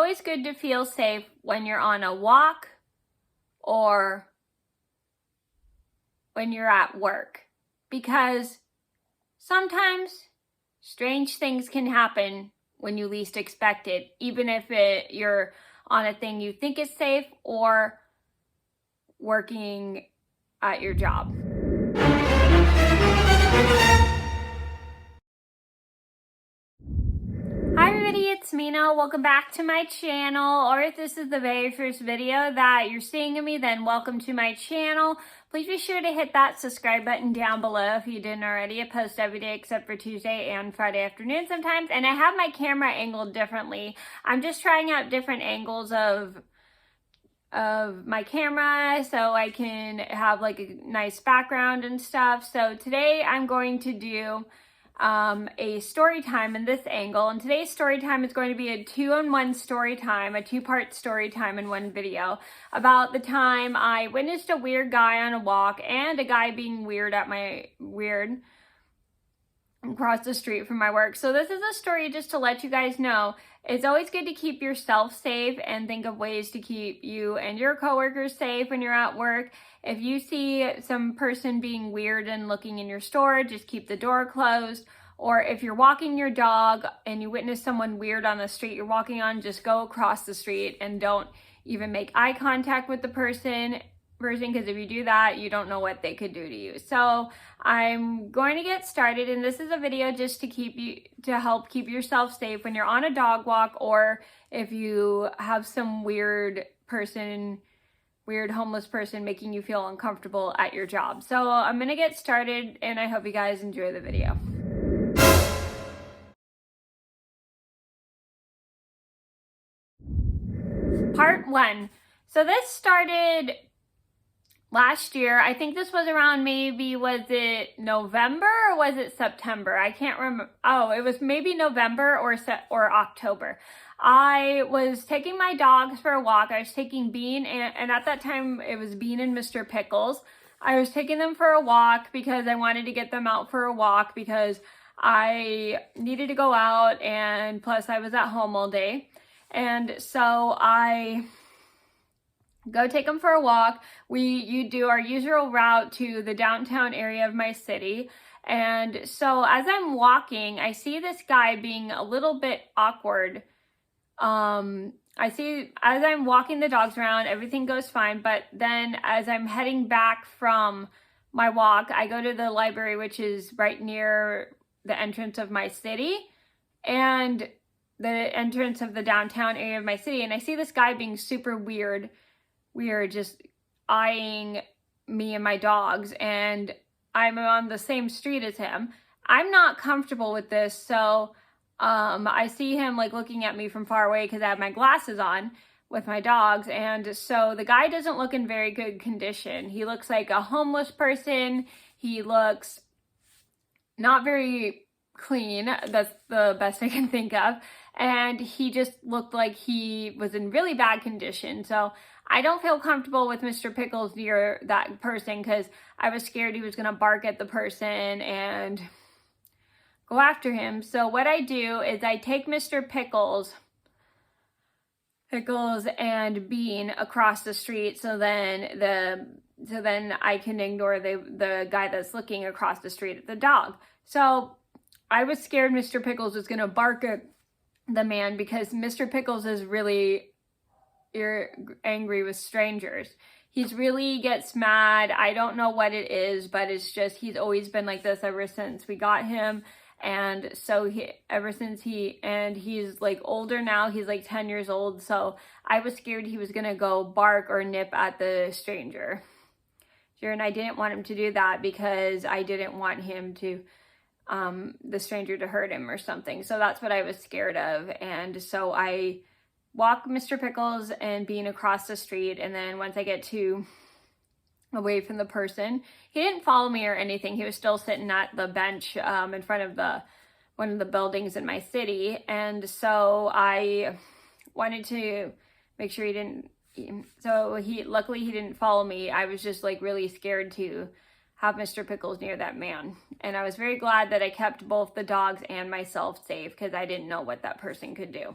always good to feel safe when you're on a walk or when you're at work, because sometimes strange things can happen when you least expect it, even if you're on a thing you think is safe or working at your job. Hi everybody, it's Mena. Welcome back to my channel, or if this is the very first video that you're seeing of me, then welcome to my channel. Please be sure to hit that subscribe button down below if you didn't already. I post every day except for Tuesday and Friday afternoon sometimes, and I have my camera angled differently. I'm just trying out different angles of my camera so I can have like a nice background and stuff. So today I'm going to do a story time in this angle, and today's story time is going to be a 2-in-1 story time, a 2-part story time in one video, about the time I witnessed a weird guy on a walk and a guy being weird across the street from my work. So this is a story just to let you guys know it's always good to keep yourself safe and think of ways to keep you and your coworkers safe when you're at work. If you see some person being weird and looking in your store, just keep the door closed. Or if you're walking your dog and you witness someone weird on the street you're walking on, just go across the street and don't even make eye contact with the person, because if you do that, you don't know what they could do to you. So I'm going to get started, and this is a video just to help keep yourself safe when you're on a dog walk, or if you have some weird homeless person making you feel uncomfortable at your job. So I'm going to get started, and I hope you guys enjoy the video. Part 1. So this started last year. I think this was around was it November or was it September? I can't remember. Oh, it was maybe November or October. I was taking my dogs for a walk. I was taking Bean and at that time it was Bean and Mr. Pickles. I was taking them for a walk because I wanted to get them out for a walk because I needed to go out, and plus I was at home all day. And so I go take them for a walk. You do our usual route to the downtown area of my city. And so as I'm walking, I see this guy being a little bit awkward. I see as I'm walking the dogs around, everything goes fine. But then as I'm heading back from my walk, I go to the library, which is right near the entrance of my city and the entrance of the downtown area of my city. And I see this guy being super weird, just eyeing me and my dogs, and I'm on the same street as him. I'm not comfortable with this, so I see him like looking at me from far away because I have my glasses on with my dogs, and so the guy doesn't look in very good condition. He looks like a homeless person. He looks not very clean. That's the best I can think of. And he just looked like he was in really bad condition. So I don't feel comfortable with Mr. Pickles near that person because I was scared he was going to bark at the person and go after him. So what I do is I take Mr. Pickles and Bean across the street, so then I can ignore the guy that's looking across the street at the dog. So I was scared Mr. Pickles was going to bark at the man because Mr. Pickles is really angry with strangers. He's really gets mad. I don't know what it is, but it's just he's always been like this ever since we got him. And so he's like older now. He's like 10 years old. So I was scared he was going to go bark or nip at the stranger. And I didn't want him to do that because I didn't want him to the stranger to hurt him or something. So that's what I was scared of. And so I walk Mr. Pickles and Bean across the street, and then once I get away from the person, he didn't follow me or anything. He was still sitting at the bench in front of one of the buildings in my city. And so I wanted to make sure he didn't, so luckily he didn't follow me. I was just like really scared to have Mr. Pickles near that man. And I was very glad that I kept both the dogs and myself safe because I didn't know what that person could do.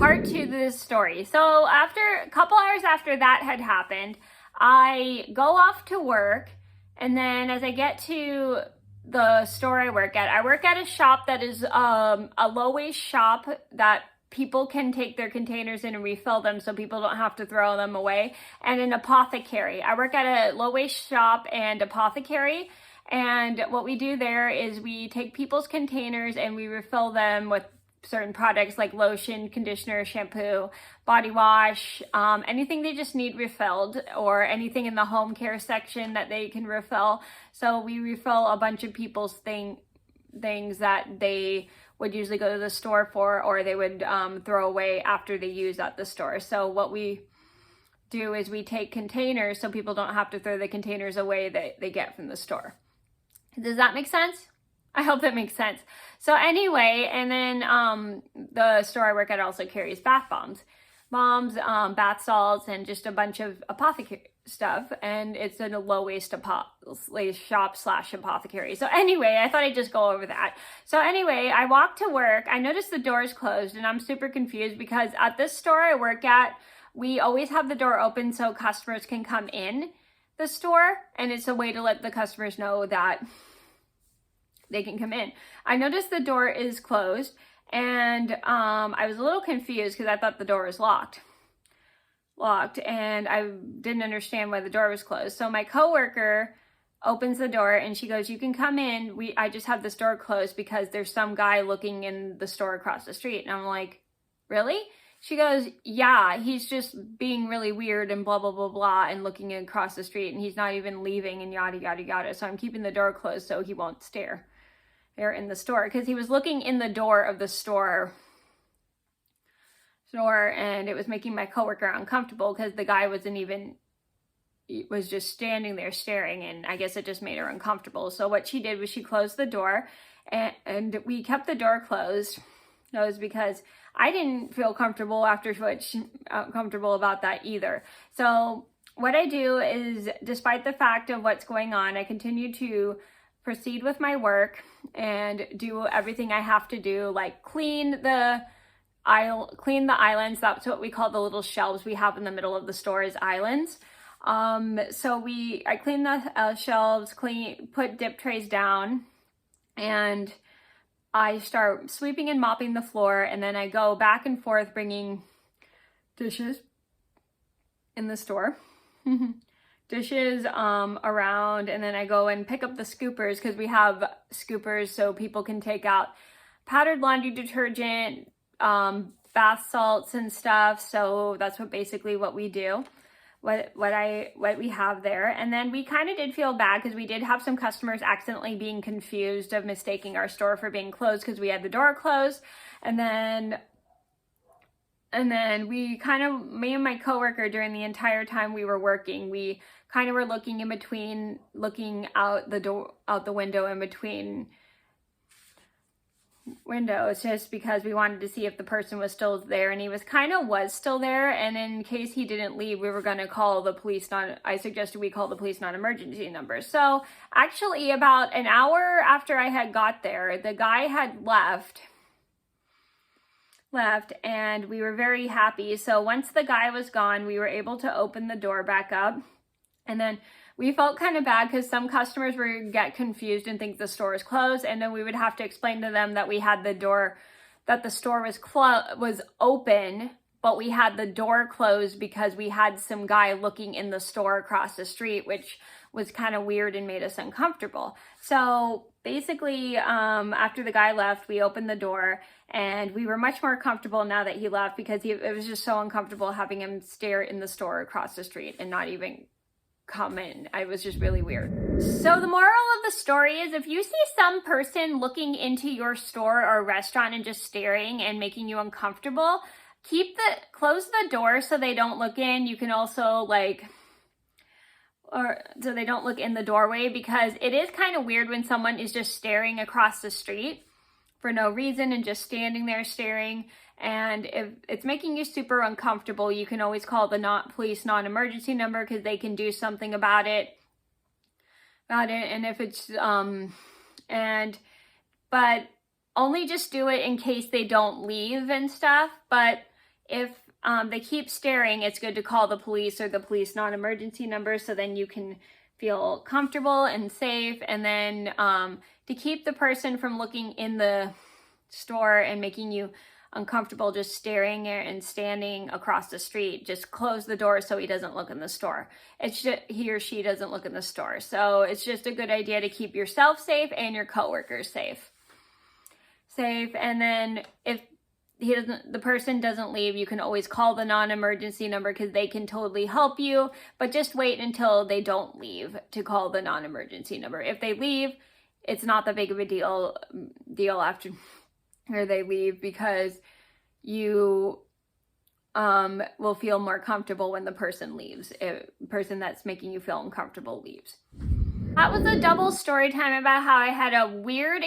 part 2 to this story. So after a couple hours after that had happened, I go off to work, and then as I get to the store I work at a shop that is a low-waste shop that people can take their containers in and refill them so people don't have to throw them away, and an apothecary. I work at a low-waste shop and apothecary, and what we do there is we take people's containers and we refill them with certain products like lotion, conditioner, shampoo, body wash, anything they just need refilled, or anything in the home care section that they can refill. So we refill a bunch of people's things that they would usually go to the store for, or they would throw away after they use at the store. So what we do is we take containers so people don't have to throw the containers away that they get from the store. Does that make sense? I hope that makes sense. So anyway, and then the store I work at also carries bath bombs, bath salts, and just a bunch of apothecary stuff. And it's in a low waste shop / apothecary. So anyway, I thought I'd just go over that. So anyway, I walk to work. I notice the door is closed, and I'm super confused because at this store I work at, we always have the door open so customers can come in the store, and it's a way to let the customers know that they can come in. I noticed the door is closed, and I was a little confused because I thought the door was locked, and I didn't understand why the door was closed. So my coworker opens the door and she goes, "You can come in. I just have this door closed because there's some guy looking in the store across the street." And I'm like, "Really?" She goes, "Yeah, he's just being really weird and blah, blah, blah, blah, and looking across the street, and he's not even leaving, and yada, yada, yada. So I'm keeping the door closed so he won't stare there in the store," because he was looking in the door of the store, and it was making my coworker uncomfortable because the guy was just standing there staring, and I guess it just made her uncomfortable. So what she did was she closed the door, and we kept the door closed. That was because I didn't feel comfortable comfortable about that either. So what I do is, despite the fact of what's going on, I continue to proceed with my work and do everything I have to do, like clean the islands. That's what we call the little shelves we have in the middle of the store, is islands. So I clean the shelves, put dip trays down, and I start sweeping and mopping the floor, and then I go back and forth bringing dishes in the store. Dishes around, and then I go and pick up the scoopers, because we have scoopers so people can take out powdered laundry detergent, bath salts and stuff. So that's basically what we do, what we have there. And then we kind of did feel bad because we did have some customers accidentally being confused of mistaking our store for being closed because we had the door closed. And then we me and my coworker, during the entire time we were working, we kind of were looking out the window in between windows, just because we wanted to see if the person was still there, and he was still there. And in case he didn't leave, we were going to call the police. I suggested we call the police non-emergency number. So actually, about an hour after I had got there, the guy had left, and we were very happy. So once the guy was gone, we were able to open the door back up. And then we felt kind of bad because some customers would get confused and think the store is closed, and then we would have to explain to them that the store was open, but we had the door closed because we had some guy looking in the store across the street, which was kind of weird and made us uncomfortable. So basically, after the guy left, we opened the door, and we were much more comfortable now that he left, because it was just so uncomfortable having him stare in the store across the street and not even come in. It was just really weird. So the moral of the story is, if you see some person looking into your store or restaurant and just staring and making you uncomfortable, close the door so they don't look in. You can also so they don't look in the doorway, because it is kind of weird when someone is just staring across the street for no reason and just standing there staring. And if it's making you super uncomfortable, you can always call the police non-emergency number, because they can do something about it. And if it's but only just do it in case they don't leave and stuff. But If they keep staring, it's good to call the police or the police non-emergency number, so then you can feel comfortable and safe. And then to keep the person from looking in the store and making you uncomfortable just staring and standing across the street, just close the door so he doesn't look in the store. It's just, he or she doesn't look in the store. So it's just a good idea to keep yourself safe and your coworkers safe. And then if the person doesn't leave, you can always call the non-emergency number because they can totally help you, but just wait until they don't leave to call the non-emergency number. If they leave, it's not that big of a deal after they leave, because you will feel more comfortable when the person leaves. A person that's making you feel uncomfortable leaves. That was a double story time about how I had a weird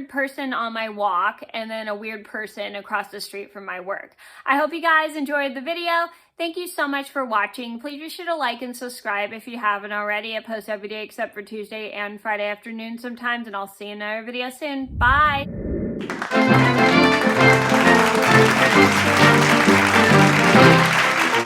person on my walk and then a weird person across the street from my work. I hope you guys enjoyed the video. Thank you so much for watching. Please be sure to like and subscribe if you haven't already. I post every day except for Tuesday and Friday afternoon sometimes, and I'll see you in another video soon. Bye!